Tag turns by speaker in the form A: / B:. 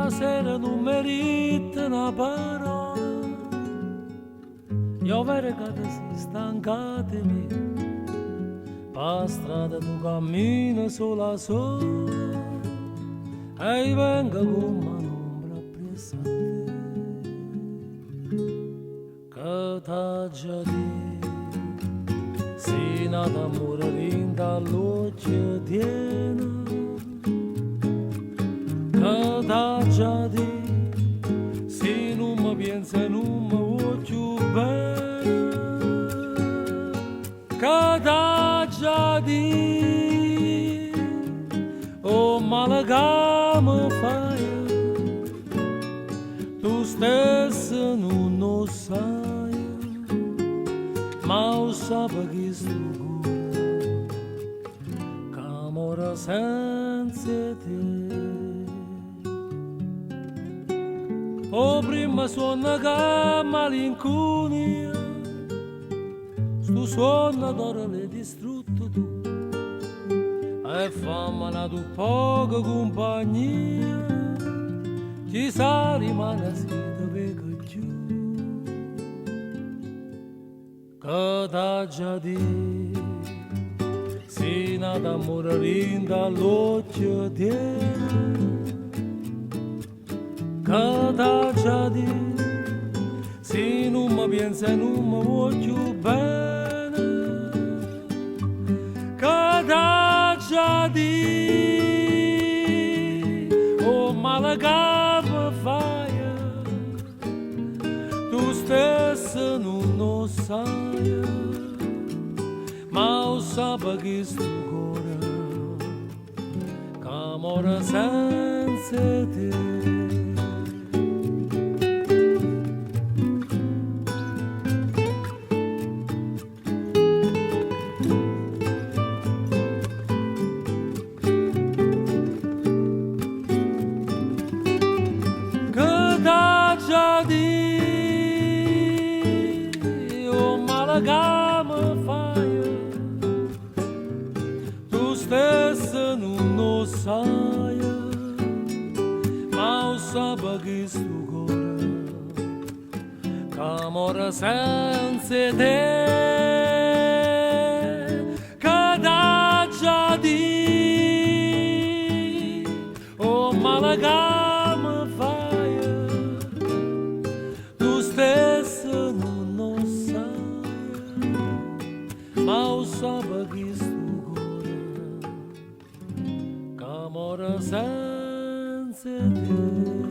A: stasera non merita una parola, io vedo che ti sei stancata di me, per strada tu cammini sola sola, e io vengo come un'ombra appresso a te, che t'ha già detto, sei nata amore vinta all'occhio tiena, che t'ha già detto, se non mi pensa e non mi vuoi più bene, che t'ha già detto, oh male che mi fai, tu stesso non lo sai, ma lo sape che sto cuore, che amore senza te. O prima suona che malinconia, sto suono d'ora l'hai distrutto tu, e fammela tu poco compagnia, ci sa rimane se te vedo giù, che t'ha già detto, sei nata amore rinda all'occhio tiene, che t'ha già detto, se non mi pensa e non mi vuoi più bene, che t'ha già detto, oh male che mi fai, tu stesso non lo sai, ma lo sape che sto cuore, che amore senza te. Che mi fai, tu stesso non lo sai, ma lo sape che sto cuore, che amore senza te, che t'ha già detto, oh male che mi fai, tu stesso non lo sai, ma lo sape che sto cuore, che amore senza te.